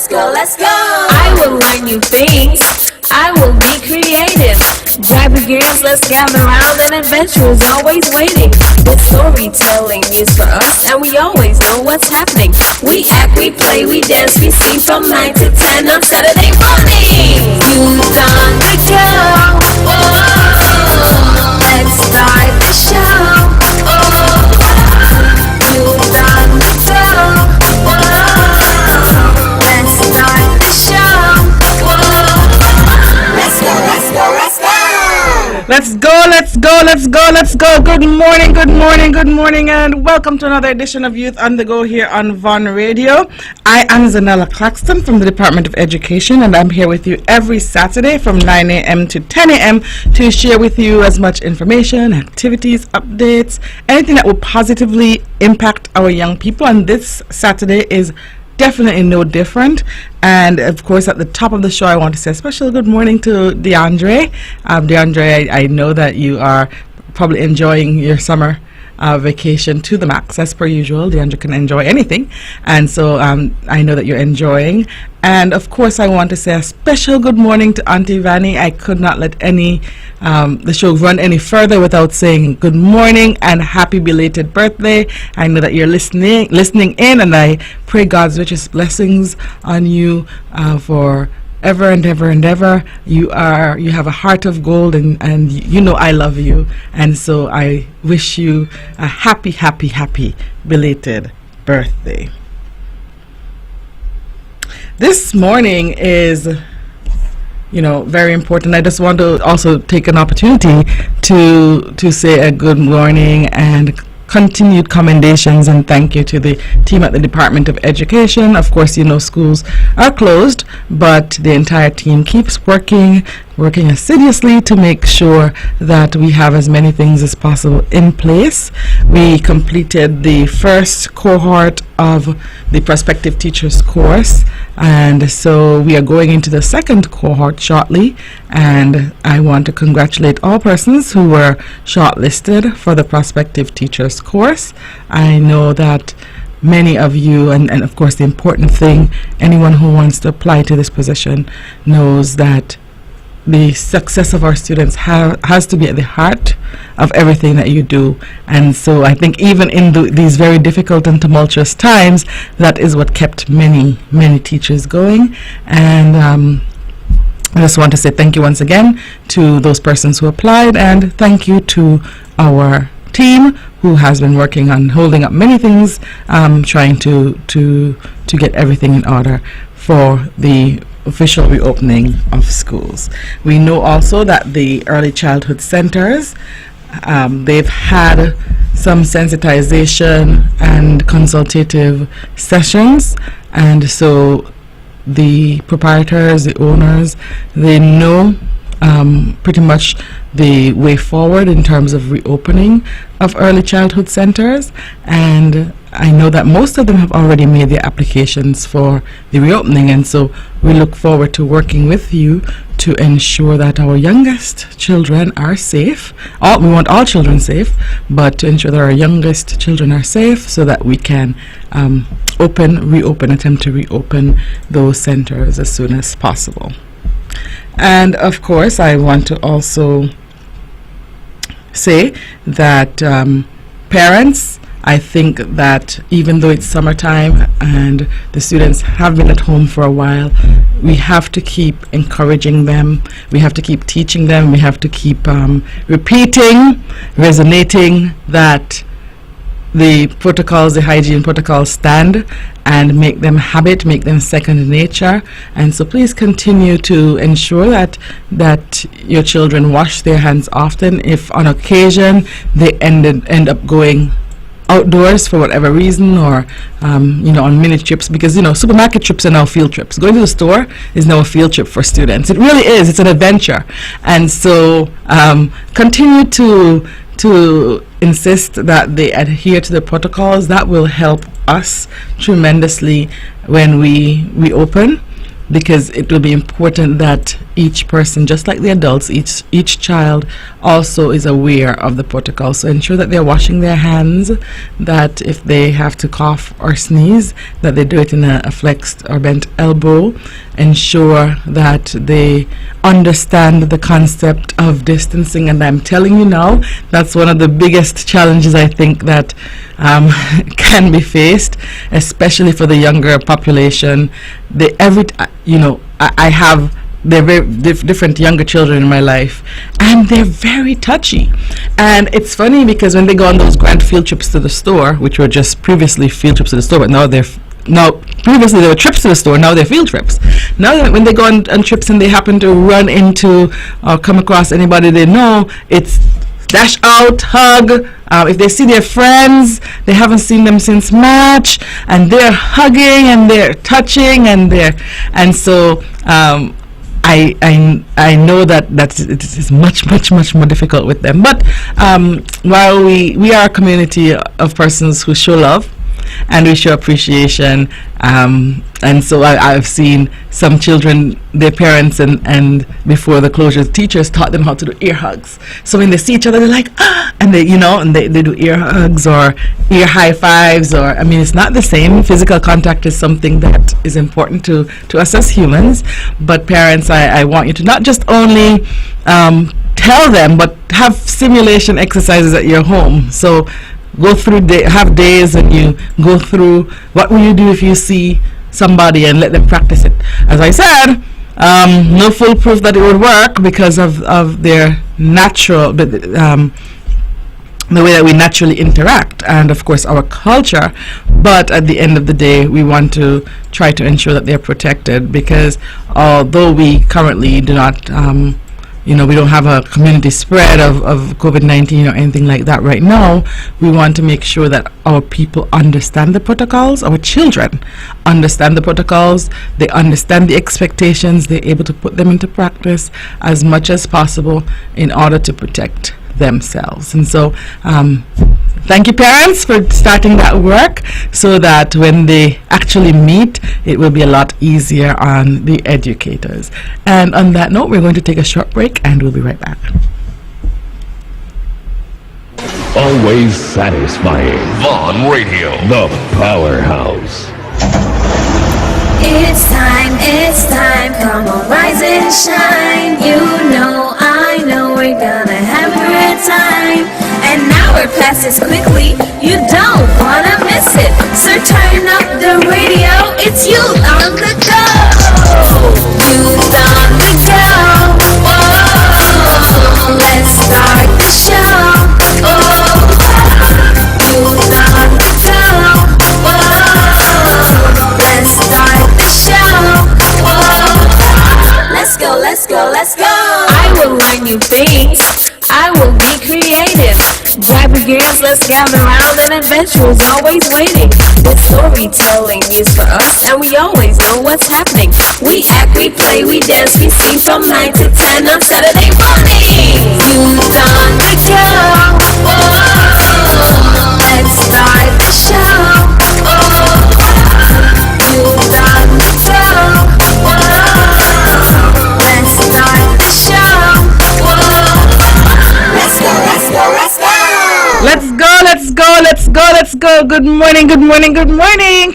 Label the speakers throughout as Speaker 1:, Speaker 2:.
Speaker 1: let's go. I will learn new things. I will be creative. Grab your gears, let's gather round, and adventure is always waiting. This storytelling is for us, and we always know what's happening. We act, we play, we dance, we sing from 9 to 10 on Saturday morning. Youth on the go. Oh, let's start the show. Oh, youth on the go. Oh, let's start the show. Let's go, let's go, let's go.
Speaker 2: Let's go, let's go, let's go, let's go. Good morning, good morning, good morning, and welcome to another edition of Youth on the Go here on Von Radio. I am Zanella Claxton from the Department of Education, and I'm here with you every Saturday from 9 a.m. to 10 a.m. to share with you as much information, activities, updates, anything that will positively impact our young people. And this Saturday is definitely no different. And of course, at the top of the show, I want to say a special good morning to DeAndre. DeAndre, I know that you are probably enjoying your summer vacation to the max, as per usual. DeAndre can enjoy anything, and so I know that you're enjoying. And of course, I want to say a special good morning to Auntie Vanny. I could not let the show run any further without saying good morning and happy belated birthday. I know that you're listening in, and I pray God's richest blessings on you for ever and ever and ever. You have a heart of gold, and you know I love you, and so I wish you a happy belated birthday. This morning is very important. I just want to also take an opportunity to say a good morning and continued commendations and thank you to the team at the Department of Education. Of course, schools are closed, but the entire team keeps working assiduously to make sure that we have as many things as possible in place. We completed the first cohort of the Prospective Teachers course, and so we are going into the second cohort shortly, and I want to congratulate all persons who were shortlisted for the Prospective Teachers course. I know that many of you, and of course the important thing, anyone who wants to apply to this position knows that the success of our students has to be at the heart of everything that you do. And so I think even in these very difficult and tumultuous times, that is what kept many teachers going. And I just want to say thank you once again to those persons who applied, and thank you to our team who has been working on holding up many things, trying to get everything in order for the official reopening of schools. We know also that the early childhood centers, they've had some sensitization and consultative sessions, and so the proprietors, the owners, they know pretty much the way forward in terms of reopening of early childhood centers, and I know that most of them have already made their applications for the reopening, and so we look forward to working with you to ensure that our youngest children are safe. We want all children safe, but to ensure that our youngest children are safe so that we can attempt to reopen those centers as soon as possible. And of course, I want to also say that parents, I think that even though it's summertime and the students have been at home for a while, we have to keep encouraging them, we have to keep teaching them, we have to keep resonating that the protocols, the hygiene protocols stand, and make them habit, make them second nature. And so please continue to ensure that your children wash their hands often. If on occasion they end up going outdoors for whatever reason, or on mini trips, because supermarket trips are now field trips. Going to the store is now a field trip for students. It really is. It's an adventure. And so continue to insist that they adhere to the protocols. That will help us tremendously when we open. because it will be important that each person, just like the adults, each child also is aware of the protocol. So ensure that they're washing their hands, that if they have to cough or sneeze, that they do it in a flexed or bent elbow. Ensure that they understand the concept of distancing. And I'm telling you now, that's one of the biggest challenges I think that can be faced, especially for the younger population. I have they're very different younger children in my life, and they're very touchy. And it's funny because when they go on those grand field trips to the store, which were just previously field trips to the store, but now previously they were trips to the store, now they're field trips. Now when they go on trips and they happen to run into or come across anybody they know, it's dash out, hug. If they see their friends, they haven't seen them since March, and they're hugging and they're touching and so I know that it is much more difficult with them. But while we are a community of persons who show love and we show appreciation, and so I've seen some children, their parents and before the closures, teachers taught them how to do ear hugs. So when they see each other, they're like, ah, and they do ear hugs or ear high fives, or it's not the same. Physical contact is something that is important to us as humans. But parents, I want you to not just only tell them, but have simulation exercises at your home. So go through have days and you go through what will you do if you see somebody, and let them practice it. As I said, no foolproof that it would work because of their natural, but the way that we naturally interact, and of course our culture. But at the end of the day, we want to try to ensure that they're protected, because although we currently do not we don't have a community spread of COVID-19 or anything like that right now, we want to make sure that our people understand the protocols, our children understand the protocols, they understand the expectations, they're able to put them into practice as much as possible in order to protect themselves. And so thank you, parents, for starting that work, so that when they actually meet, it will be a lot easier on the educators. And on that note, we're going to take a short break, and we'll be right back.
Speaker 3: Always satisfying. Vaughn Radio, the powerhouse.
Speaker 1: It's time, come on, rise and shine. I know we're gonna have a great time. An hour passes quickly, you don't wanna miss it. So turn up the radio, it's youth on the go. Youth on the go. Oh, let's start the show. Oh, youth on the go. Oh, let's start the show. Oh, let's go. I will learn new things. I will be creative. Grab your girls, let's gather round, and adventure is always waiting. The storytelling is for us, and we always know what's happening. We act, we play, we dance, we sing from 9 to 10 on Saturday morning. Youth on the go. Oh, let's start the show. Oh, youth on the go. Oh, let's start the show.
Speaker 2: Let's go. Good morning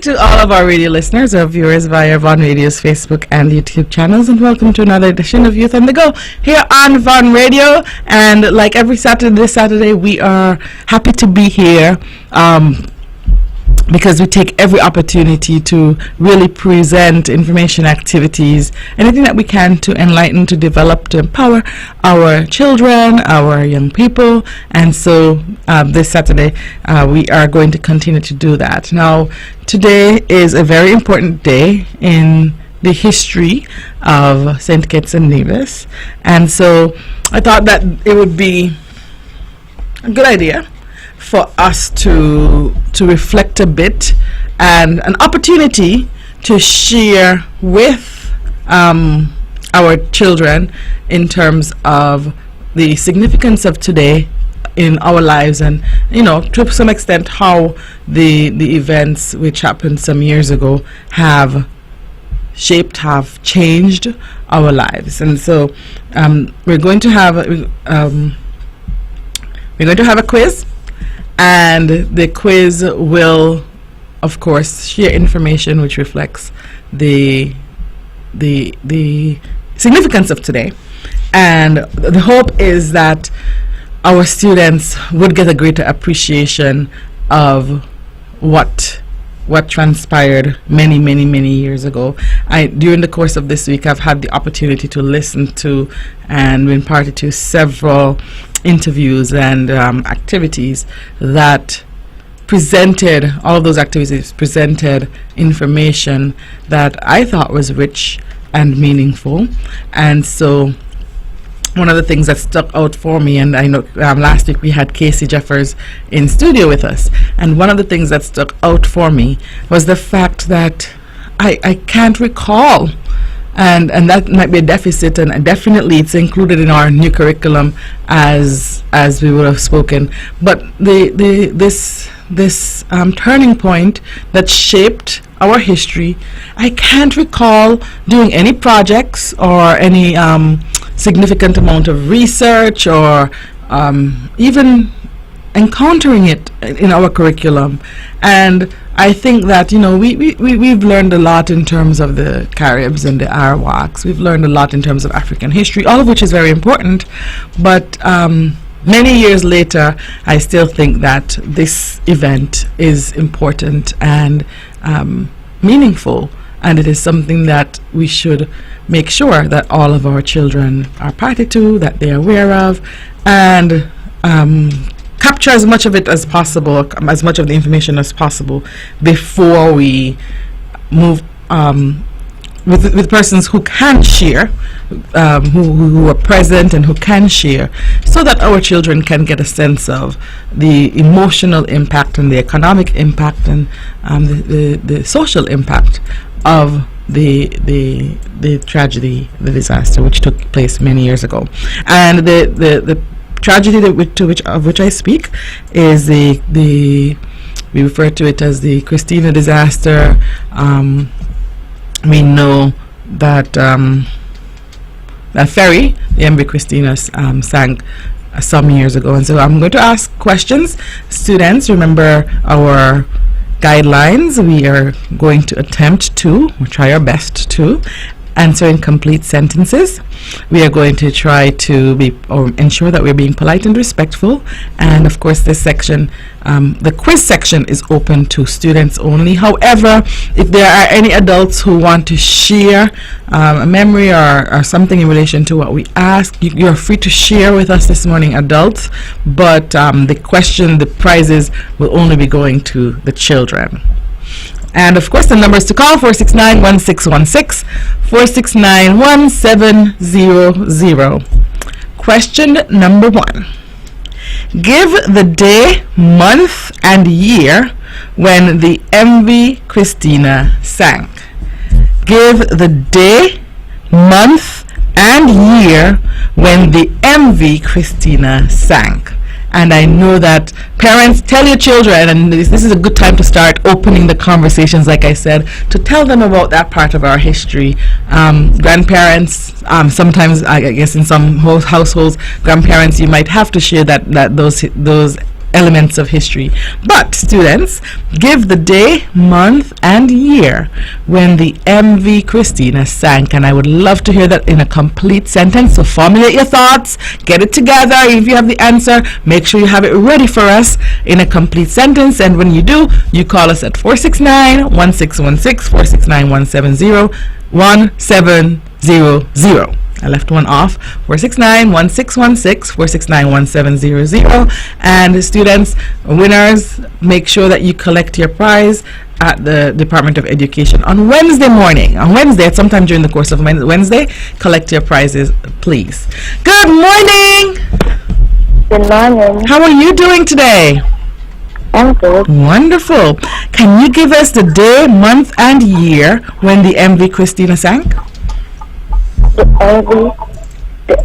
Speaker 2: to all of our radio listeners or viewers via Vaughn Radio's Facebook and YouTube channels, and welcome to another edition of Youth on the Go here on Vaughn Radio. And like every this Saturday, we are happy to be here because we take every opportunity to really present information, activities, anything that we can to enlighten, to develop, to empower our children, our young people. And so this Saturday we are going to continue to do that. Now, today is a very important day in the history of St. Kitts and Nevis, and so I thought that it would be a good idea for us to reflect a bit, and an opportunity to share with our children in terms of the significance of today in our lives, and to some extent how the events which happened some years ago have shaped, have changed our lives. And so we're going to have a quiz, and the quiz will, of course, share information which reflects the significance of today. And the hope is that our students would get a greater appreciation of what transpired many years ago. During the course of this week, I've had the opportunity to listen to and been party to several interviews and activities that presented, all of those activities presented information that I thought was rich and meaningful. And so one of the things that stuck out for me, and I know last week we had Casey Jeffers in studio with us, and one of the things that stuck out for me was the fact that I can't recall, and that might be a deficit, and definitely it's included in our new curriculum as we would have spoken, but this turning point that shaped our history, I can't recall doing any projects or any significant amount of research or even encountering it in our curriculum. And I think that, we've learned a lot in terms of the Caribs and the Arawaks. We've learned a lot in terms of African history, all of which is very important. But many years later, I still think that this event is important and meaningful, and it is something that we should make sure that all of our children are party to, that they're aware of, and capture as much of it as possible, as much of the information as possible before we move with persons who can share, who are present and who can share, so that our children can get a sense of the emotional impact and the economic impact and the social impact of the tragedy, the disaster which took place many years ago. And the tragedy of which I speak is we refer to it as the Christina disaster. We know that that ferry, the MV Christina, sank some years ago, and so I'm going to ask questions. Students, remember our guidelines. We are going to attempt to, or try our best to, answer in complete sentences. We are going to try to ensure that we're being polite and respectful. And of course, this section, the quiz section, is open to students only. However, if there are any adults who want to share a memory or something in relation to what we asked, you're free to share with us this morning, adults. But the prizes will only be going to the children. And of course, the numbers to call: 469-1616, 469-1700. Question number 1. Give the day, month, and year when the MV Christina sank. Give the day, month, and year when the MV Christina sank. And I know that parents, tell your children, and this is a good time to start opening the conversations, like I said, to tell them about that part of our history. Grandparents, sometimes, I guess in some households, grandparents, you might have to share those elements of history. But students, give the day, month, and year when the MV Christina sank. And I would love to hear that in a complete sentence. So formulate your thoughts, get it together. If you have the answer, make sure you have it ready for us in a complete sentence. And when you do, you call us at 469-1616, 469-1700. I left one off. 469-1616, 469-1700. And students, winners, make sure that you collect your prize at the Department of Education on Wednesday morning. On Wednesday, at sometime during the course of Wednesday, collect your prizes, please. Good morning.
Speaker 4: Good morning.
Speaker 2: How are you doing today?
Speaker 4: I'm good.
Speaker 2: Wonderful. Can you give us the day, month, and year when the MV Christina sank?
Speaker 4: The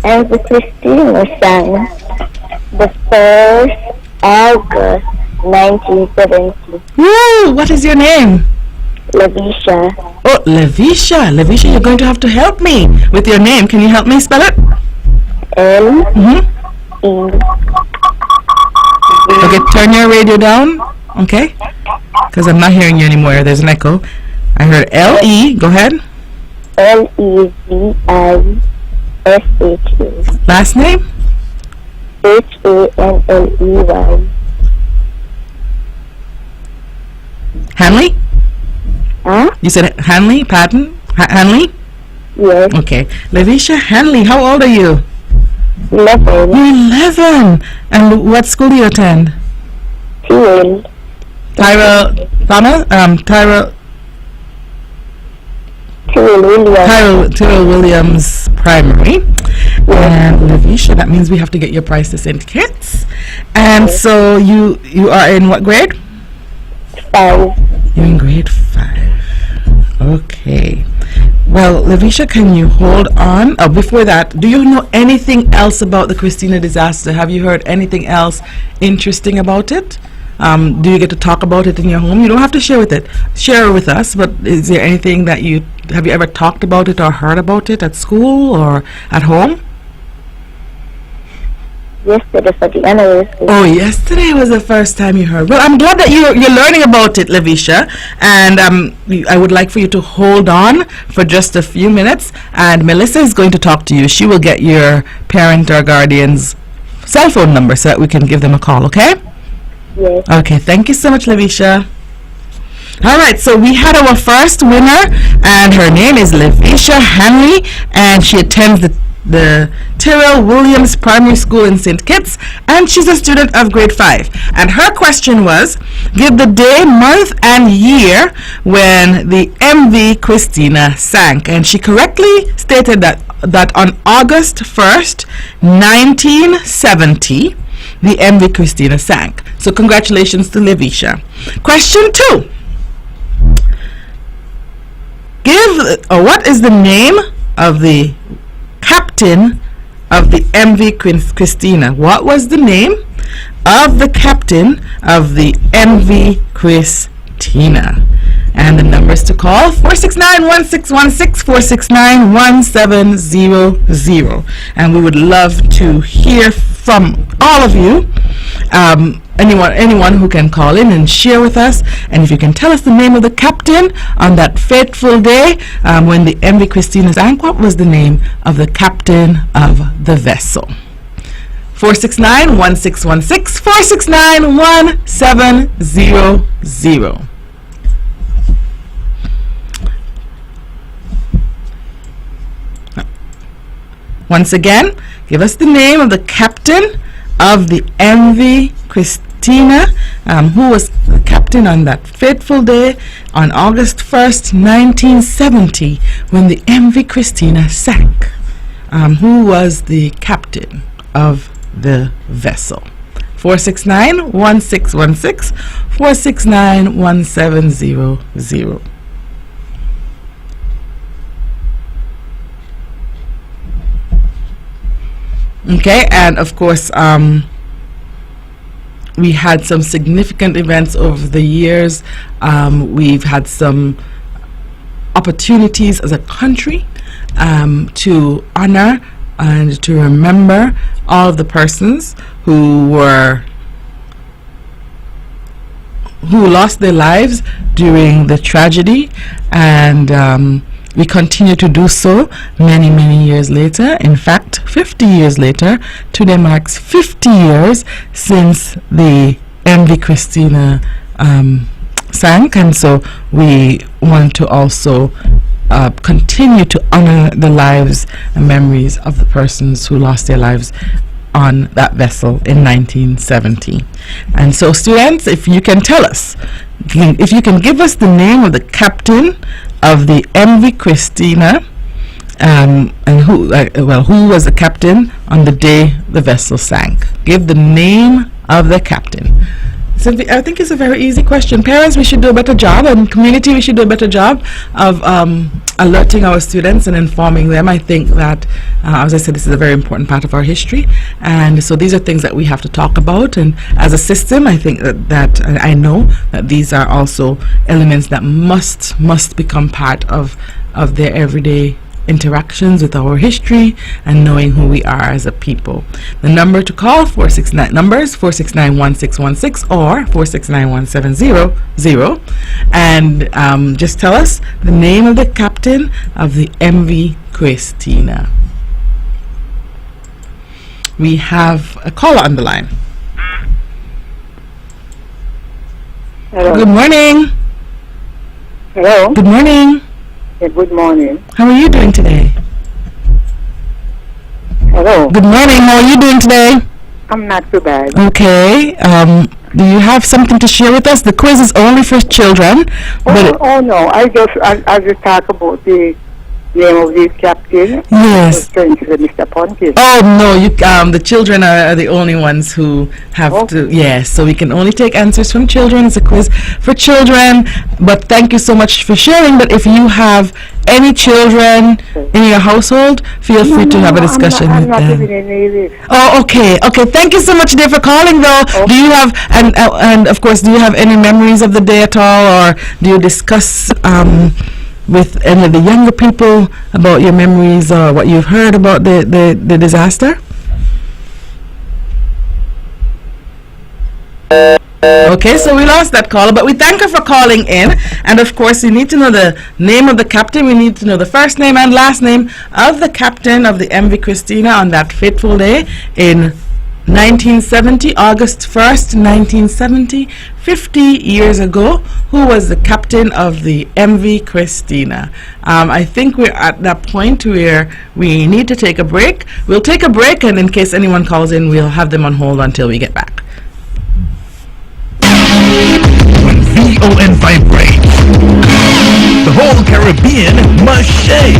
Speaker 4: MV Christina sank the 1st August 1970.
Speaker 2: Woo! What is your name?
Speaker 4: Lavisha.
Speaker 2: Oh, Levisha. Levisha, you're going to have to help me with your name. Can you help me spell it?
Speaker 4: L
Speaker 2: Mm-hmm.
Speaker 4: E
Speaker 2: Okay, turn your radio down. Okay? Because I'm not hearing you anymore. There's an echo. I heard L-E. Go ahead.
Speaker 4: Levisha.
Speaker 2: Last name?
Speaker 4: Hanley.
Speaker 2: Hanley?
Speaker 4: Huh?
Speaker 2: You said Hanley? Patton? Hanley?
Speaker 4: Yes.
Speaker 2: Okay. Levisha Hanley, how old are you?
Speaker 4: 11.
Speaker 2: You're 11. And what school do you attend?
Speaker 4: 12.
Speaker 2: Tyrell Williams Primary. And Levisha, that means we have to get your price to St. Kitts. And so you are in what grade?
Speaker 4: 5.
Speaker 2: You're in grade 5. Okay. Well, Levisha, can you hold on? Oh, before that, do you know anything else about the Christina disaster? Have you heard anything else interesting about it? Do you get to talk about it in your home? You don't have to share with us, but is there anything that have you ever talked about it or heard about it at school or at home?
Speaker 4: Yesterday for the anniversary.
Speaker 2: Oh, yesterday was the first time you heard. Well, I'm glad that you're learning about it, Levisha, and I would like for you to hold on for just a few minutes, and Melissa is going to talk to you. She will get your parent or guardian's cell phone number so that we can give them a call, okay?
Speaker 4: Yes.
Speaker 2: Okay, thank you so much, Levisha. All right, so we had our first winner, and her name is Levisha Hanley, and she attends the Tyrell Williams Primary School in St. Kitts, and she's a student of grade 5. And her question was, give the day, month, and year when the MV Christina sank. And she correctly stated that on August 1st, 1970, the MV Christina sank. So congratulations to Levisha. Question 2. What is the name of the captain of the MV Christina? What was the name of the captain of the MV Christina? And the numbers to call, 469-1616, 469-1700. And we would love to hear from all of you. Anyone who can call in and share with us. And if you can tell us the name of the captain on that fateful day when the MV Christina sank, what was the name of the captain of the vessel? 469-1616, 469-1700. Once again, give us the name of the captain of the MV Christina, who was the captain on that fateful day on August 1st, 1970, when the MV Christina sank. Who was the captain of the vessel? 469-1616, 469-1700. Okay, and of course, we had some significant events over the years. We've had some opportunities as a country to honor and to remember all of the persons who lost their lives during the tragedy, and we continue to do so many, many years later. In fact, 50 years later, today marks 50 years since the MV Christina sank, and so we want to also continue to honor the lives and memories of the persons who lost their lives on that vessel in 1970. And so, students, if you can tell us, if you can give us the name of the captain of the MV Christina, and who was the captain on the day the vessel sank. Give the name of the captain. I think it's a very easy question. Parents, we should do a better job, and community, we should do a better job of alerting our students and informing them. I think that, as I said, this is a very important part of our history, and so these are things that we have to talk about. And as a system, I think that I know that these are also elements that must become part of their everyday interactions with our history and knowing who we are as a people. The number to call, 469-1616 or 469-1700, and just tell us the name of the captain of the MV Christina. We have a caller on the line.
Speaker 5: Hello.
Speaker 2: Good morning.
Speaker 5: Hello.
Speaker 2: Good morning.
Speaker 5: Yeah, good morning.
Speaker 2: How are you doing today?
Speaker 5: Hello.
Speaker 2: Good morning. How are you doing today?
Speaker 5: I'm not too bad.
Speaker 2: Okay. Do you have something to share with us? The quiz is only for children.
Speaker 5: Oh no. I just talk about the name of the captain.
Speaker 2: Yes.
Speaker 5: Mr. Ponkin.
Speaker 2: Oh no, the children are the only ones who have to. Yes, so we can only take answers from children. It's a quiz for children. But thank you so much for sharing. But if you have any children in your household, feel free to have a discussion with them. Oh, okay. Thank you so much, dear, for calling. Though, do you have and of course, do you have any memories of the day at all, or do you discuss with any of the younger people about your memories or what you've heard about the disaster? Okay, so we lost that caller, but we thank her for calling in. And of course, you need to know the name of the captain. We need to know the first name and last name of the captain of the MV Christina on that fateful day in 1970, August 1st, 1970, 50 years ago. Who was the captain of the MV Christina? I think we're at that point where we need to take a break. We'll take a break, and in case anyone calls in, we'll have them on hold until we get back.
Speaker 3: When VON vibrates, the whole Caribbean must shake.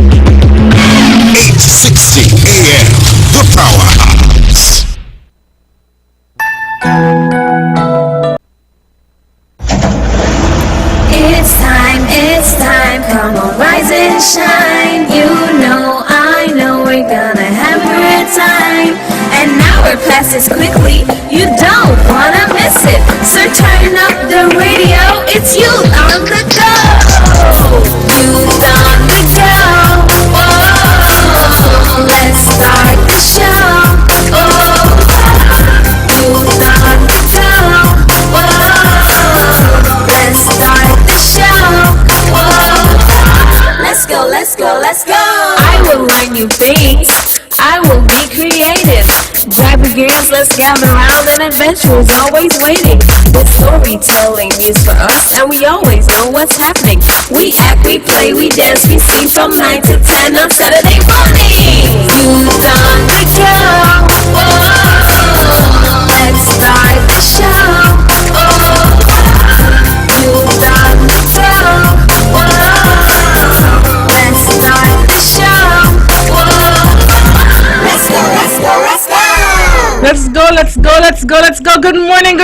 Speaker 6: 860 AM, the Powerhouse.
Speaker 1: It's time, come on, rise and shine. You know, I know we're gonna have a great time. And now our class is quickly, you don't wanna miss it. So turn up the radio, it's you on the go. You on the go. Oh, let's start the show. Oh, you on the go. Oh, let's start the show. Let's go. I will learn new things. I will be creative. Grab your girls, let's gather round, and adventure is always waiting. The storytelling is for us, and we always know what's happening. We act, we play, we dance, we sing from 9 to 10 on Saturday morning. You done the go. Oh, let's start the show. Oh, you done the go. Let's start the show. Let's go. Good morning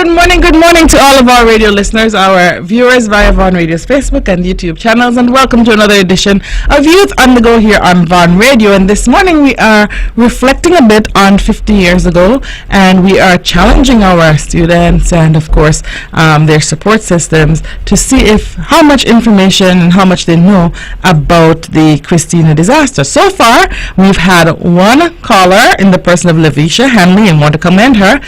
Speaker 1: to all of our radio listeners, our viewers via Vaughan Radio's Facebook and YouTube channels, and welcome to another edition of Youth on the Go here on Vaughan Radio. And this morning we are reflecting a bit on 50 years ago, and we are challenging our students and of course their support systems to see how much information and how much they know about the Christina disaster. So far, we've had one caller in the person of Lavisha Hanley, and want to commend her.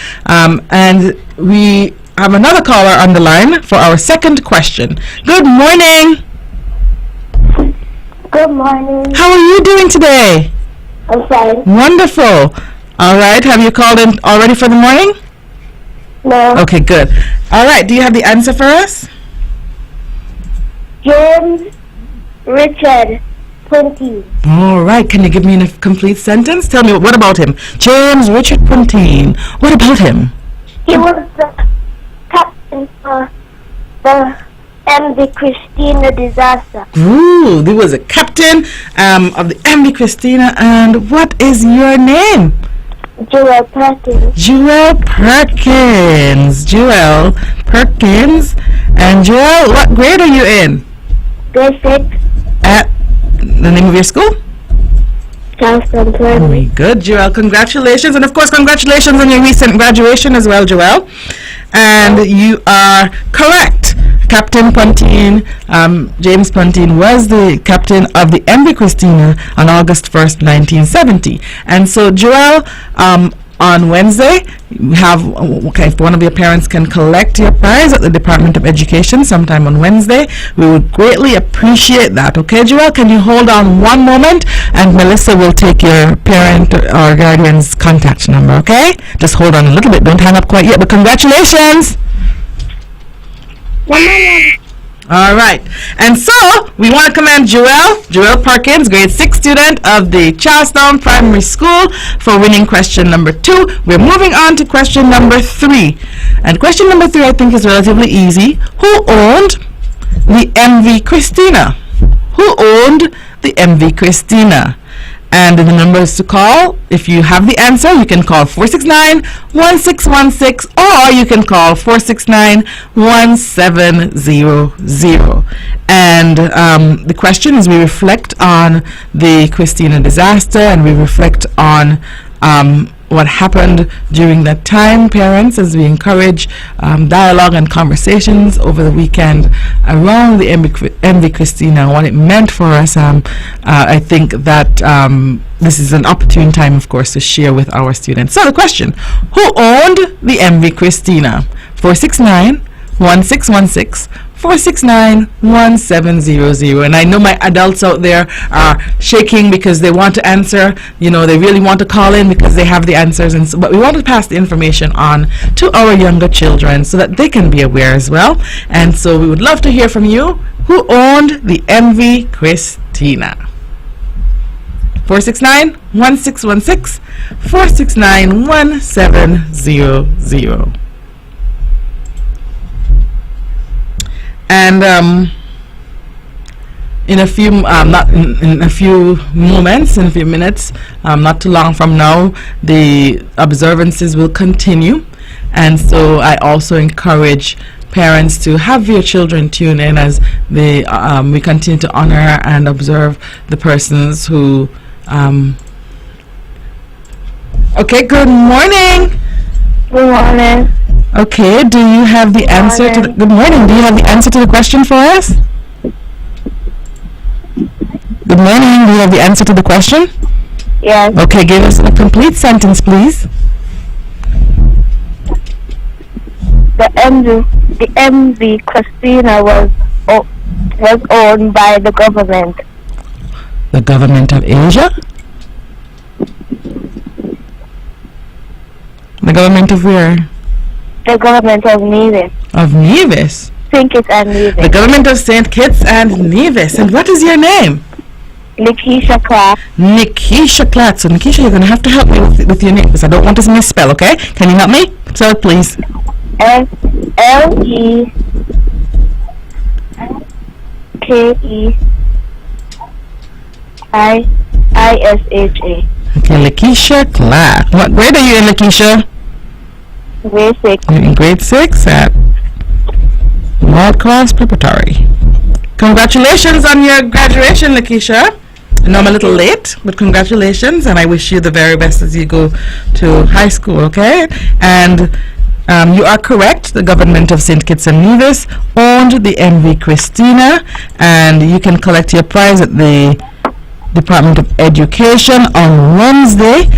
Speaker 1: And we have another caller on the line for our second question. Good morning.
Speaker 4: Good morning.
Speaker 2: How are you doing today?
Speaker 4: I'm fine.
Speaker 2: Wonderful. All right. Have you called in already for the morning?
Speaker 4: No.
Speaker 2: Okay, good. All right. Do you have the answer for us?
Speaker 4: James Richard Pontine.
Speaker 2: All right. Can you give me a complete sentence? Tell me, what about him? James Richard Pontine. What about him?
Speaker 4: He was the captain for the MV Christina disaster.
Speaker 2: Ooh, he was a captain of the MV Christina. And what is your name?
Speaker 4: Jewel Perkins.
Speaker 2: Jewel Perkins. Jewel Perkins. And Jewel, what grade are you in?
Speaker 4: Grade 6.
Speaker 2: At the name of your school?
Speaker 4: Charleston
Speaker 2: Very
Speaker 4: Primary.
Speaker 2: good, Jewel. Congratulations. And of course, congratulations on your recent graduation as well, Jewel. And you are correct. Captain Pontine, James Pontine, was the captain of the MV Christina on August 1st, 1970. And so, Joel, on Wednesday, we have, if one of your parents can collect your prize at the Department of Education sometime on Wednesday, we would greatly appreciate that. Okay, Joel, can you hold on one moment and Melissa will take your parent or guardian's contact number, okay? Just hold on a little bit. Don't hang up quite yet, but congratulations. All right. And so, we want to commend Jewel Perkins, grade 6 student of the Charlestown Primary School, for winning question number 2. We're moving on to question number 3. And question number 3, I think, is relatively easy. Who owned the MV Christina? Who owned the MV Christina? And the numbers to call, if you have the answer, you can call 469-1616 or you can call 469-1700. And the question is, we reflect on the Christina disaster and we reflect on what happened during that time, parents, as we encourage dialogue and conversations over the weekend around the MV Christina and what it meant for us. I think that this is an opportune time, of course, to share with our students. So the question, who owned the MV Christina? 469-1616. 469-1700. And I know my adults out there are shaking because they want to answer. You know, they really want to call in because they have the answers. And so, but we want to pass the information on to our younger children so that they can be aware as well. And so we would love to hear from you. Who owned the MV Christina? 469-1616. 469-1700. And in a few moments, in a few minutes, not too long from now, the observances will continue. And so I also encourage parents to have your children tune in as we continue to honor and observe the persons who. Okay, good morning.
Speaker 4: Good morning.
Speaker 2: Okay, do you have the answer to the, good morning, do you have the answer to the question for us? Good morning, do you have the answer to the question?
Speaker 4: Yes.
Speaker 2: Okay, give us a complete sentence, please.
Speaker 4: The MV Christina was owned by the government.
Speaker 2: The government of Asia? The government of where?
Speaker 4: The government of Nevis.
Speaker 2: Of Nevis?
Speaker 4: St. Kitts and Nevis.
Speaker 2: The government of St. Kitts and Nevis. And what is your name?
Speaker 4: Nikisha Clark.
Speaker 2: Nikisha Clark. So Nikisha, you're going to have to help me with your name because I don't want to misspell, okay? Can you help me? Spell it, please.
Speaker 4: L-E-K-E-I-S-H-A.
Speaker 2: Okay, Lakeisha Clark. What grade are you in, Lakeisha?
Speaker 4: Grade 6.
Speaker 2: You're in grade 6 at Maldcross Preparatory. Congratulations on your graduation, Lakeisha. I know I'm a little late, but congratulations, and I wish you the very best as you go to high school, okay? And you are correct. The government of St. Kitts and Nevis owned the MV Christina, and you can collect your prize at the Department of Education on Wednesday.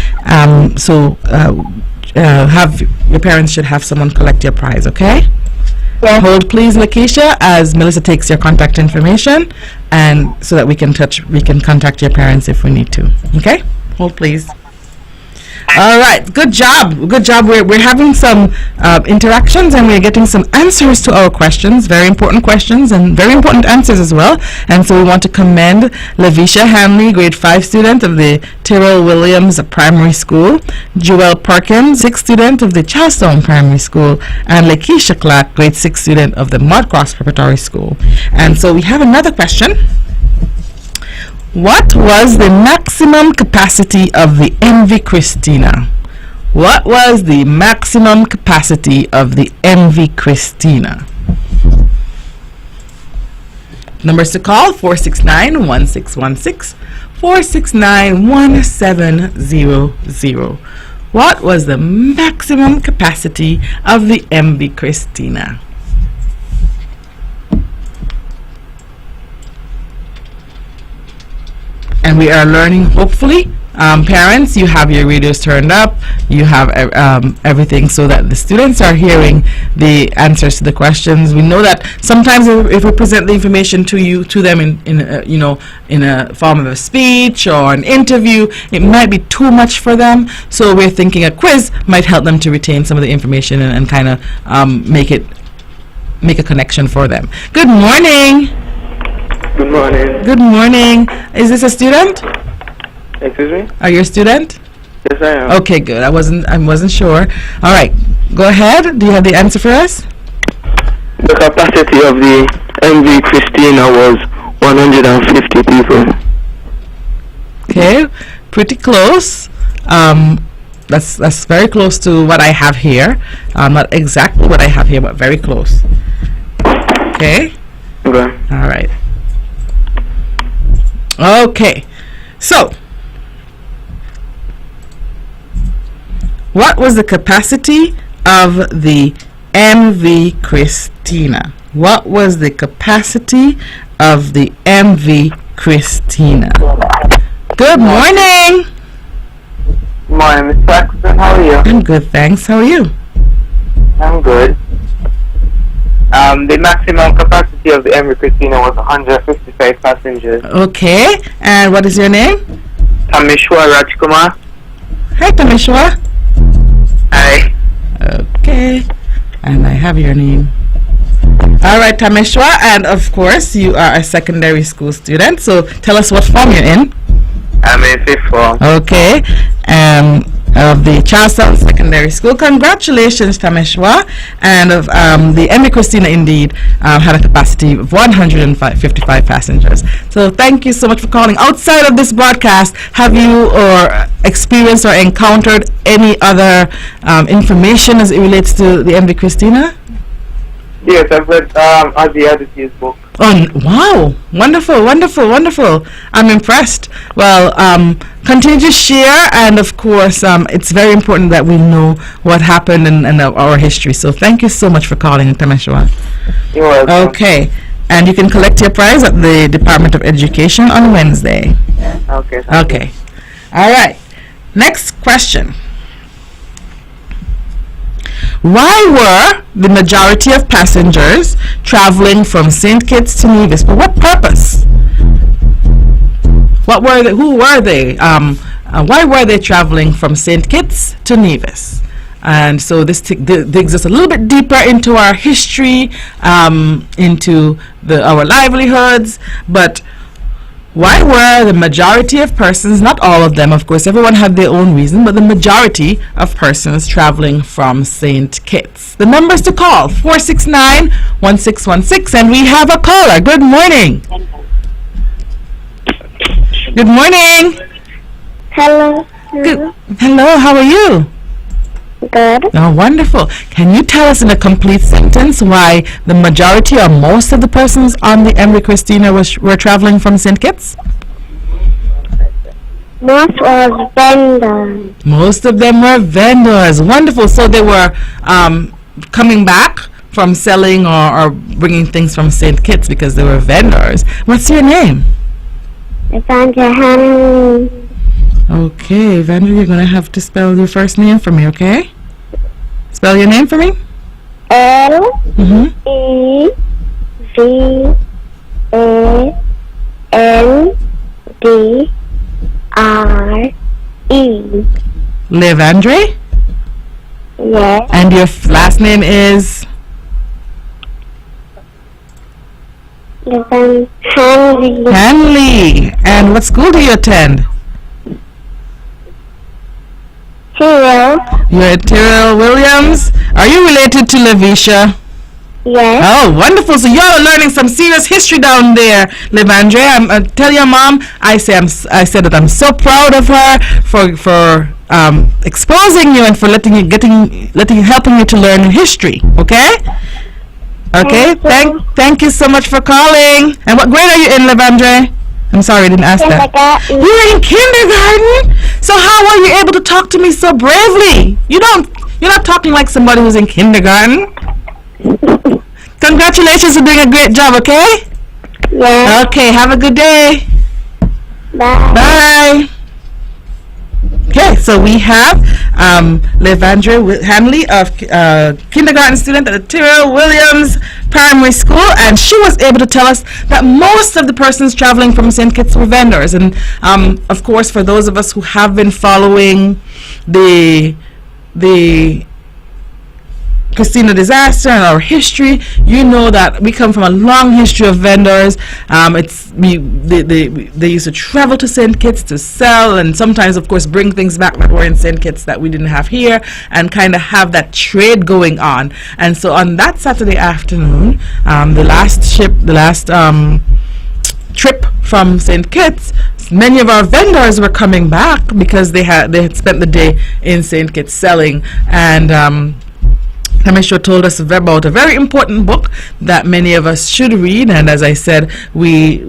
Speaker 2: Have your parents should have someone collect your prize, okay?
Speaker 4: Yes.
Speaker 2: Hold please, Lakeisha, as Melissa takes your contact information, and so that we can contact your parents if we need to. Okay? Hold please. All right, good job. We're having some interactions and we're getting some answers to our questions, very important questions and very important answers as well. And so we want to commend Lavisha Hanley, grade 5 student of the Tyrrell Williams Primary School, Jewel Perkins, 6th student of the Charlestown Primary School, and Lakeisha Clark, grade 6 student of the Mudcross Preparatory School. And so we have another question. What was the maximum capacity of the MV Christina? What was the maximum capacity of the MV Christina? Numbers to call: 469-1616, 469-1700. What was the maximum capacity of the MV Christina? And we are learning, hopefully. Parents, you have your radios turned up, you have everything so that the students are hearing the answers to the questions. We know that sometimes if we present the information to them in a form of a speech or an interview, it might be too much for them. So we're thinking a quiz might help them to retain some of the information and kind of make a connection for them. Good morning.
Speaker 7: Good morning.
Speaker 2: Good morning. Is this a student?
Speaker 7: Excuse me?
Speaker 2: Are you a student?
Speaker 7: Yes, I am.
Speaker 2: Okay, good. I wasn't sure. All right, go ahead. Do you have the answer for us?
Speaker 7: The capacity of the MV Christina was 150 people.
Speaker 2: Okay, pretty close. That's very close to what I have here. Not exactly what I have here, but very close. Okay.
Speaker 7: Okay.
Speaker 2: All right. Okay. So, what was the capacity of the MV Christina? What was the capacity of the MV Christina? Good morning.
Speaker 7: Good morning, Miss Paxton. How are you?
Speaker 2: I'm good, thanks. How are you?
Speaker 7: I'm good. The maximum capacity of the MV Christina was 155 passengers.
Speaker 2: Okay. And what is your name?
Speaker 7: Tamishwa Rajkumar.
Speaker 2: Hi, Tamishwa.
Speaker 7: Hi.
Speaker 2: Okay. And I have your name. All right, Tamishwa. And of course, you are a secondary school student. So tell us what form you're in.
Speaker 7: I'm in 5th form.
Speaker 2: Okay. Of the Charlestown Secondary School. Congratulations, Tamishwa. And of the MV Christina indeed had a capacity of 155 passengers. So thank you so much for calling. Outside of this broadcast, have you or experienced or encountered any other information as it relates to the MV Christina?
Speaker 7: Yes, I've read Ozzy Odyssey's book.
Speaker 2: Oh, wow. Wonderful, wonderful, wonderful. I'm impressed. Well, continue to share, and of course, it's very important that we know what happened in our history. So thank you so much for calling, Tameshwa.
Speaker 7: You're welcome.
Speaker 2: Okay. And you can collect your prize at the Department of Education on Wednesday.
Speaker 7: Okay.
Speaker 2: Okay. All right. Next question. Why were the majority of passengers traveling from St. Kitts to Nevis? For what purpose? What were they? Who were they? Why were they traveling from St. Kitts to Nevis? And so this digs us a little bit deeper into our history, into our livelihoods. But why were the majority of persons, not all of them, of course, everyone had their own reason, but the majority of persons traveling from St. Kitts? The numbers to call, 469-1616, and we have a caller. Good morning. Good morning.
Speaker 4: Hello.
Speaker 2: Good. Hello, how are you?
Speaker 4: Good.
Speaker 2: Oh, wonderful. Can you tell us in a complete sentence why the majority or most of the persons on the MV Christina were traveling from St. Kitts?
Speaker 4: Most was vendors.
Speaker 2: Most of them were vendors. Wonderful. So they were coming back from selling or bringing things from St. Kitts because they were vendors. What's your name?
Speaker 4: Evander Henry.
Speaker 2: Okay, Evander, you're going to have to spell your first name for me, okay? Spell your name for me.
Speaker 4: Levandre.
Speaker 2: Levandre?
Speaker 4: Yes.
Speaker 2: And your last name is?
Speaker 4: Henry.
Speaker 2: Hanley. And what school do you attend?
Speaker 4: Tyrrell.
Speaker 2: You're at Tyrrell Williams. Are you related to Lavisha?
Speaker 4: Yes.
Speaker 2: Oh, wonderful. So y'all are learning some serious history down there, Levandre. Tell your mom I said that I'm so proud of her for exposing you and for helping you to learn history. Okay? Okay. Thank you so much for calling. And what grade are you in, Levandre? I'm sorry, I didn't ask that.
Speaker 4: Kindergarten.
Speaker 2: You're in kindergarten? So how are you able to talk to me so bravely? You're not talking like somebody who's in kindergarten. Congratulations for doing a great job, okay?
Speaker 4: Yes.
Speaker 2: Okay, have a good day.
Speaker 4: Bye.
Speaker 2: Bye. Okay, so we have Levandre Hanley, of kindergarten student at the Tyrrell Williams Primary School, and she was able to tell us that most of the persons traveling from St. Kitts were vendors. And of course, for those of us who have been following the Christina disaster and our history, you know that we come from a long history of vendors. They used to travel to St. Kitts to sell, and sometimes, of course, bring things back that were in St. Kitts that we didn't have here, and kind of have that trade going on. And so on that Saturday afternoon, the last trip from St. Kitts, many of our vendors were coming back because they had spent the day in St. Kitts selling. And Kamisho told us about a very important book that many of us should read, and as I said, we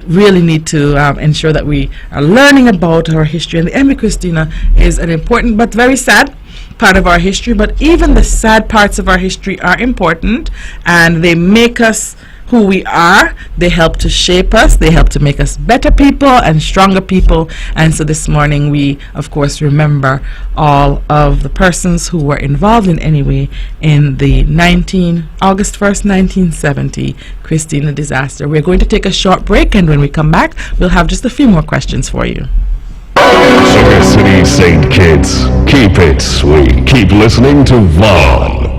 Speaker 2: really need to ensure that we are learning about our history. And the Emmy Christina is an important but very sad part of our history, but even the sad parts of our history are important, and they make us who we are. They help to shape us, they help to make us better people and stronger people. And so this morning we of course remember all of the persons who were involved in any way in the August 1st 1970 Christina disaster. We're going to take a short break, and when we come back we'll have just a few more questions for you.
Speaker 3: Sugar City St. Kitts, keep it sweet. Keep listening to Vaughn.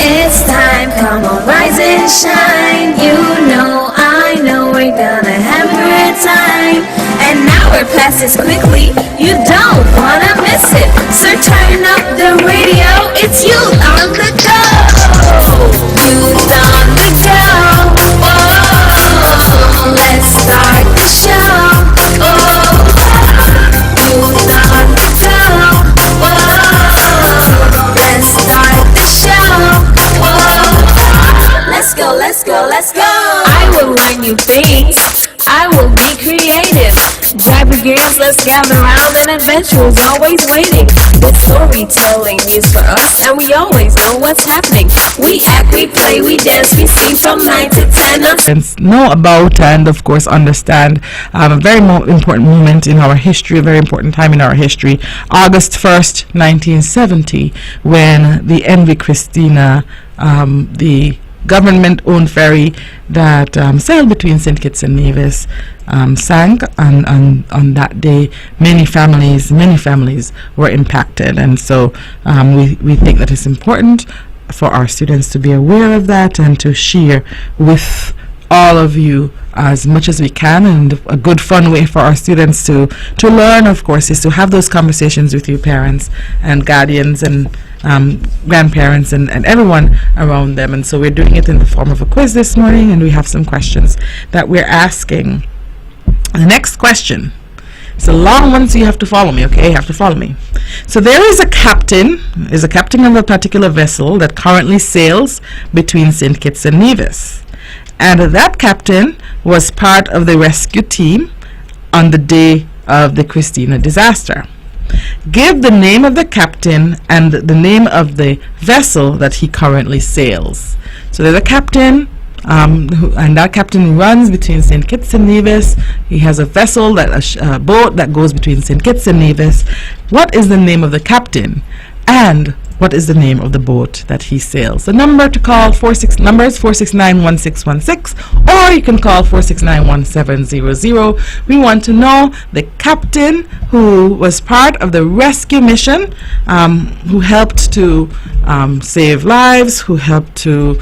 Speaker 1: It's time, come on, rise and shine. You know, I know we're gonna have a great time. An hour passes quickly, you don't wanna miss it. So turn up the radio, it's you on the go. Youth on the go. Oh, let's start the show. Oh, youth on the go. Oh, let's start the show. Let's go. I will learn new things. I will be creative. Driver girls, let's gather round, and adventure is always waiting. With storytelling news for us, and we always know what's happening. We act, we play, we dance, we sing from 9 to 10.
Speaker 2: Know about and of course understand a very important moment in our history, a very important time in our history, August 1st 1970, when the MV Christina, the government-owned ferry that sailed between St. Kitts and Nevis, sank, and on that day many families were impacted. And so we think that it's important for our students to be aware of that and to share with all of you as much as we can. And a good fun way for our students to learn, of course, is to have those conversations with your parents and guardians and grandparents and everyone around them. And so we're doing it in the form of a quiz this morning, and we have some questions that we're asking. The next question, it's a long one, so you have to follow me, okay? You have to follow me. So there is a captain of a particular vessel that currently sails between St. Kitts and Nevis, and that captain was part of the rescue team on the day of the Christina disaster. Give the name of the captain and the name of the vessel that he currently sails. So there's a captain, and that captain runs between St. Kitts and Nevis. He has a vessel, a boat that goes between St. Kitts and Nevis. What is the name of the captain, and what is the name of the boat that he sails? The number to call, 469-1616, or you can call 469-1700. We want to know the captain who was part of the rescue mission, who helped to save lives, who helped to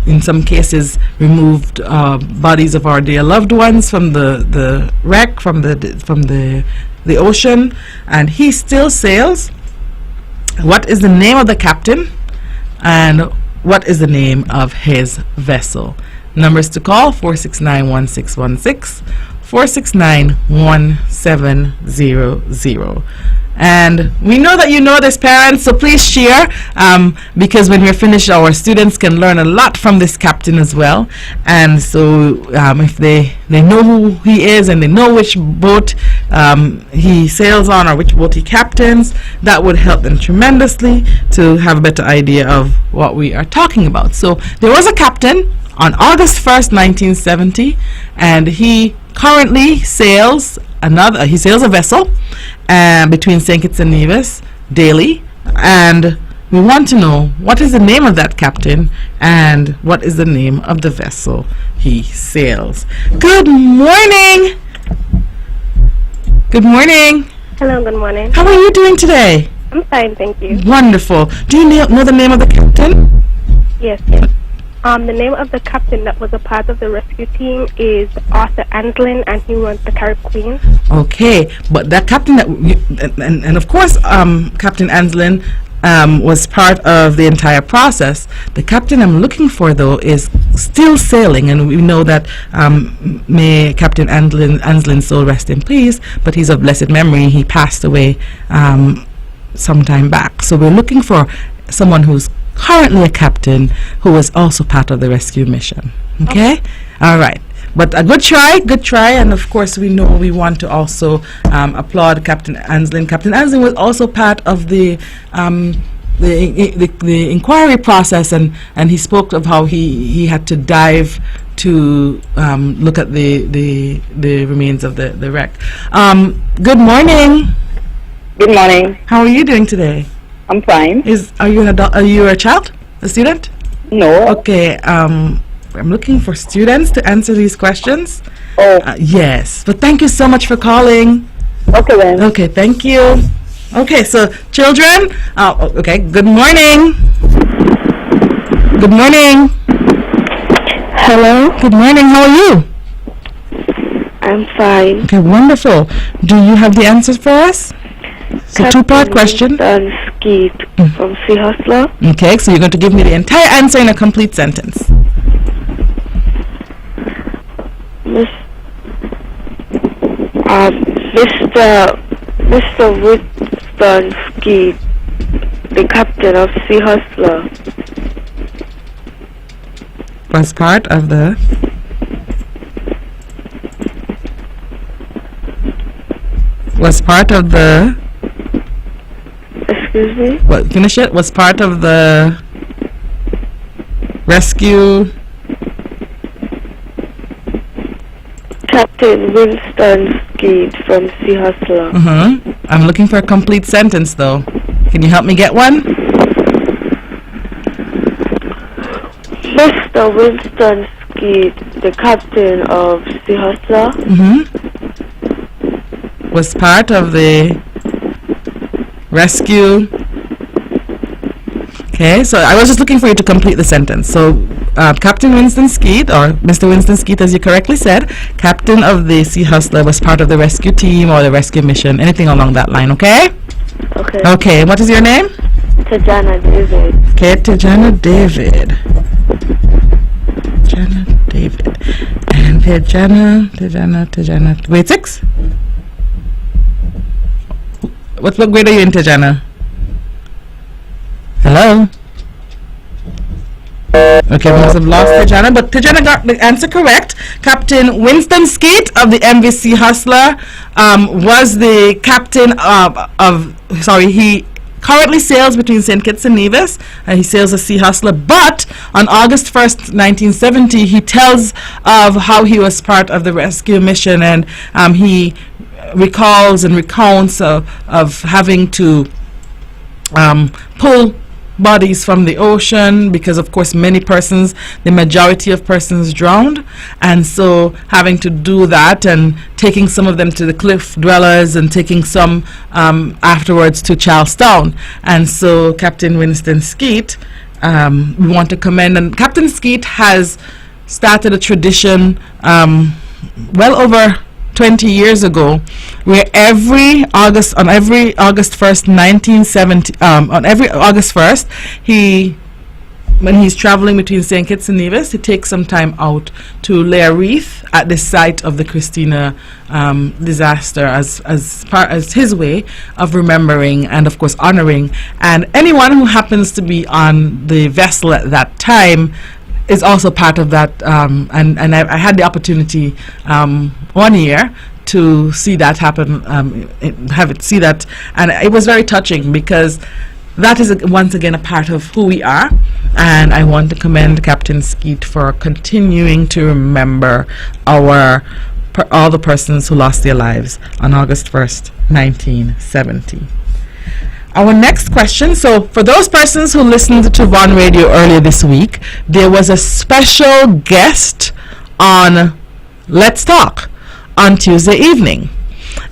Speaker 2: in some cases removed bodies of our dear loved ones from the wreck, from the ocean, and he still sails. What is the name of the captain? And what is the name of his vessel? Numbers to call: 469-1616, 469-1700. And we know that you know this, parents, so please share, because when we're finished, our students can learn a lot from this captain as well. And so if they know who he is and they know which boat he sails on or which boat he captains, that would help them tremendously to have a better idea of what we are talking about. So there was a captain on August 1st, 1970, and he currently sails a vessel between St. Kitts and Nevis daily, and we want to know what is the name of that captain and what is the name of the vessel he sails. Good morning. Good morning.
Speaker 4: Hello, good morning.
Speaker 2: How are you doing today?
Speaker 4: I'm fine, thank you.
Speaker 2: Wonderful. Do you know the name of the captain?
Speaker 4: Yes. The name of the captain that was a part of the rescue team is Arthur Anslin, and he was the Carib Queen.
Speaker 2: Okay, but that captain and of course, Captain Anslin was part of the entire process. The captain I'm looking for, though, is still sailing, and we know that may Captain Anslin's soul rest in peace, but he's of blessed memory. He passed away some time back. So we're looking for someone who's currently a captain who was also part of the rescue mission. Okay? All right. But a good try, and of course we know we want to also applaud Captain Anslin. Captain Anslin was also part of the inquiry process, and he spoke of how he had to dive to look at the remains of the wreck. Good morning.
Speaker 5: Good morning.
Speaker 2: How are you doing today?
Speaker 5: I'm fine.
Speaker 2: Are you an adult? Are you a child? A student?
Speaker 5: No.
Speaker 2: Okay. I'm looking for students to answer these questions.
Speaker 5: Oh.
Speaker 2: Yes. But thank you so much for calling.
Speaker 5: Okay then.
Speaker 2: Okay. Thank you. Okay. So, children. Okay. Good morning. Good morning.
Speaker 4: Hello,
Speaker 2: Good morning. How are you?
Speaker 4: I'm fine.
Speaker 2: Okay. Wonderful. Do you have the answers for us? So, two-part question.
Speaker 4: Winston Skeet from Sea Hustler.
Speaker 2: Okay. So you're going to give me the entire answer in a complete sentence.
Speaker 4: Mr. Winston Skeet, the captain of Sea Hustler,
Speaker 2: Was part of the
Speaker 4: excuse me,
Speaker 2: what, finish it, was part of the rescue.
Speaker 4: Captain Winston Skeet from Sea Hustler.
Speaker 2: I'm looking for a complete sentence, though. Can you help me get one?
Speaker 4: Mr. Winston Skeet, the captain of Sea Hustler,
Speaker 2: Was part of the rescue. Okay, so I was just looking for you to complete the sentence. So, Captain Winston Skeet, or Mr. Winston Skeet, as you correctly said, captain of the Sea Hustler, was part of the rescue team or the rescue mission, anything along that line, okay?
Speaker 4: okay,
Speaker 2: Okay, what is your name?
Speaker 4: Tajana David.
Speaker 2: Okay, Tajana David. Tajana David. And Tajana. Grade 6? What grade are you in, Tajana? Hello? Okay, we must have lost Tajana, but Tajana got the answer correct. Captain Winston Skeet of the MV Sea Hustler was the captain he currently sails between St. Kitts and Nevis, and he sails a Sea Hustler, but on August 1st, 1970, he tells of how he was part of the rescue mission, and he recalls and recounts of having to pull bodies from the ocean, because of course the majority of persons drowned, and so having to do that and taking some of them to the cliff dwellers and taking some afterwards to Charlestown. And so Captain Winston Skeet, we want to commend, and Captain Skeet has started a tradition well over 20 years ago, where every August 1st, 1970, on every August 1st, when he's traveling between St. Kitts and Nevis, he takes some time out to lay a wreath at the site of the Christina disaster as his way of remembering and, of course, honoring. And anyone who happens to be on the vessel at that time is also part of that. And I had the opportunity 1 year to see that happen, see that, and it was very touching because that is once again a part of who we are, and I want to commend Captain Skeet for continuing to remember all the persons who lost their lives on August 1st, 1970. Our next question, so for those persons who listened to Vaughan Radio earlier this week, there was a special guest on Let's Talk on Tuesday evening,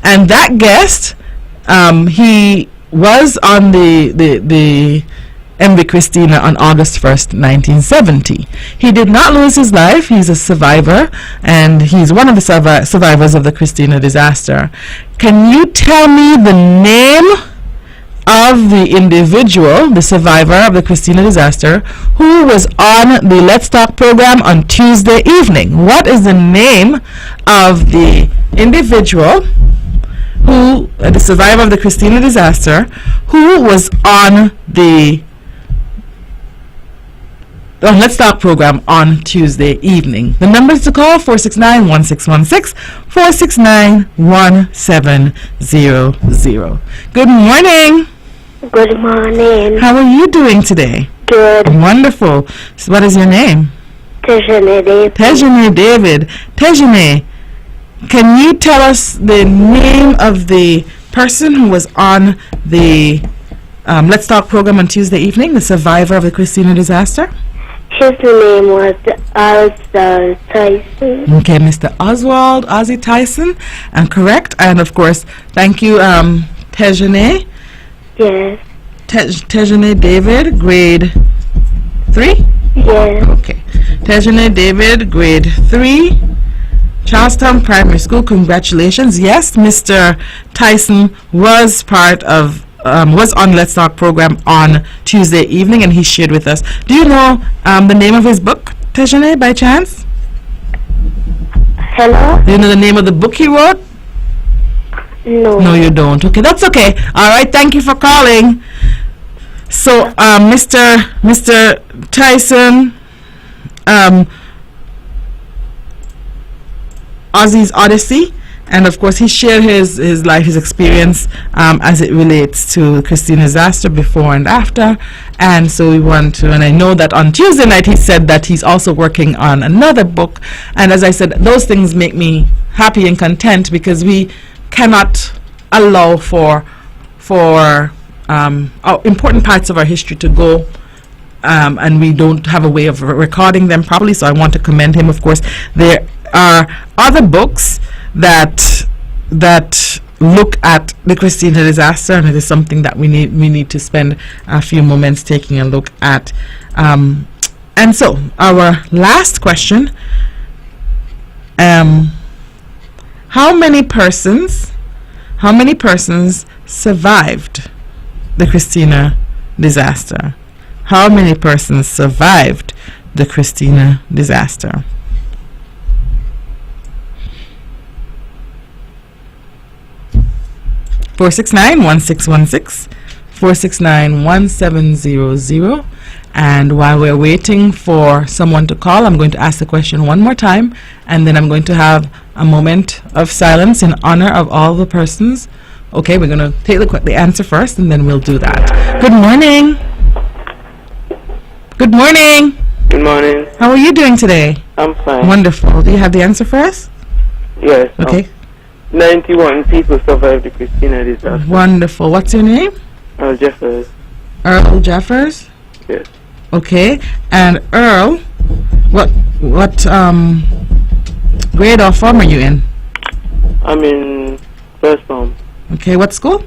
Speaker 2: and that guest, he was on the MV Christina on August 1st, 1970. He did not lose his life. He's a survivor, and he's one of the survivors of the Christina disaster. Can you tell me the name of the individual, the survivor of the Christina disaster, who was on the Let's Talk program on Tuesday evening? What is the name of the individual who, the survivor of the Christina disaster, who was on the Let's Talk program on Tuesday evening? The numbers to call, 469-1616, 469-1700. Good morning.
Speaker 8: Good morning.
Speaker 2: How are you doing today?
Speaker 8: Good.
Speaker 2: Wonderful. So what is your name?
Speaker 8: Tejane David.
Speaker 2: Tejane David. Tejane, can you tell us the name of the person who was on the Let's Talk program on Tuesday evening, the survivor of the Christina disaster?
Speaker 8: His name was Oswald Tyson.
Speaker 2: Okay, Mr. Oswald Ozzy Tyson, correct. And of course, thank you, Tejane.
Speaker 8: Yes.
Speaker 2: Tejane David, grade 3?
Speaker 8: Yes.
Speaker 2: Okay. Tejane David, grade 3, Charlestown Primary School. Congratulations. Yes, Mr. Tyson was part of was on Let's Talk program on Tuesday evening, and he shared with us. Do you know the name of his book, Tejane, by chance?
Speaker 8: Hello?
Speaker 2: Do you know the name of the book he wrote?
Speaker 8: No.
Speaker 2: No, you don't. Okay, that's okay. All right, thank you for calling. So, Mr. Tyson, Ozzy's Odyssey, and of course he shared his life, his experience as it relates to Christina disaster before and after. And so we want to, and I know that on Tuesday night he said that he's also working on another book, and as I said, those things make me happy and content because we cannot allow for important parts of our history to go, and we don't have a way of recording them properly. So I want to commend him. Of course, there are other books that look at the Christina disaster, and it is something that we need to spend a few moments taking a look at. And so our last question: how many persons survived the Christina disaster? How many persons survived the Christina disaster? (469-1616), 469-1700. And while we're waiting for someone to call, I'm going to ask the question one more time, and then I'm going to have a moment of silence in honor of all the persons. Okay, we're going to take the answer first, and then we'll do that. Good morning. Good morning.
Speaker 7: Good morning.
Speaker 2: How are you doing today?
Speaker 7: I'm fine.
Speaker 2: Wonderful. Do you have the answer for us?
Speaker 7: Yes.
Speaker 2: Okay.
Speaker 7: 91 people survived the Christina disaster.
Speaker 2: Wonderful. What's your name?
Speaker 7: Earl Jeffers.
Speaker 2: Earl Jeffers?
Speaker 7: Yes.
Speaker 2: Okay. And Earl, what grade or form are you in?
Speaker 7: I'm in first form.
Speaker 2: Okay. What school?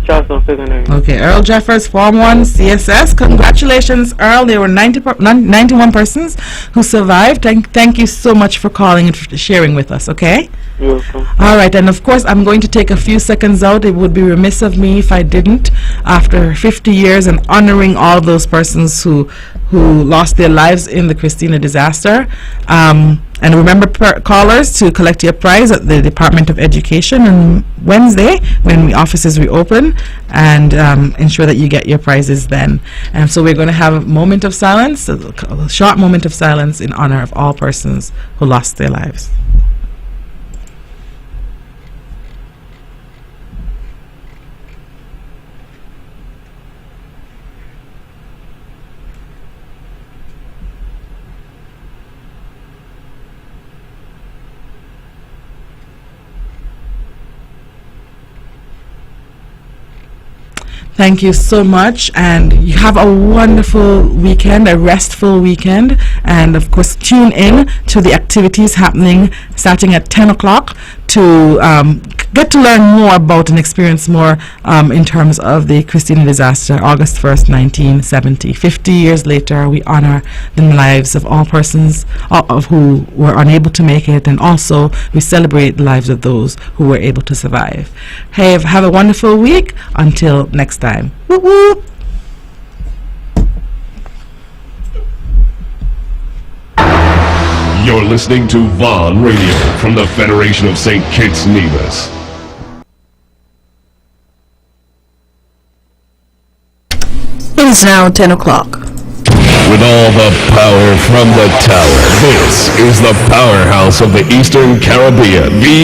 Speaker 7: Charleston Secondary.
Speaker 2: Okay, Earl Jeffers, Form 1, CSS. Congratulations, Earl. There were 91 persons who survived. Thank you so much for calling and for sharing with us, okay?
Speaker 7: You're welcome.
Speaker 2: All right, and of course, I'm going to take a few seconds out. It would be remiss of me if I didn't, after 50 years and honoring all those persons who lost their lives in the Christina disaster. And remember, callers, to collect your prize at the Department of Education on Wednesday when the offices reopen, and ensure that you get your prizes then. And so we're going to have a moment of silence, a short moment of silence in honor of all persons who lost their lives. Thank you so much, and you have a wonderful weekend, a restful weekend, and of course tune in to the activities happening starting at 10 o'clock to get to learn more about and experience more in terms of the Christina disaster, August 1st, 1970. 50 years later, we honor the lives of all persons of who were unable to make it, and also we celebrate the lives of those who were able to survive. Hey, have a wonderful week. Until next time. Woo woo.
Speaker 3: You're listening to Vaughn Radio from the Federation of St. Kitts Nevis.
Speaker 9: It is now 10 o'clock.
Speaker 3: With all the power from the tower, this is the powerhouse of the Eastern Caribbean.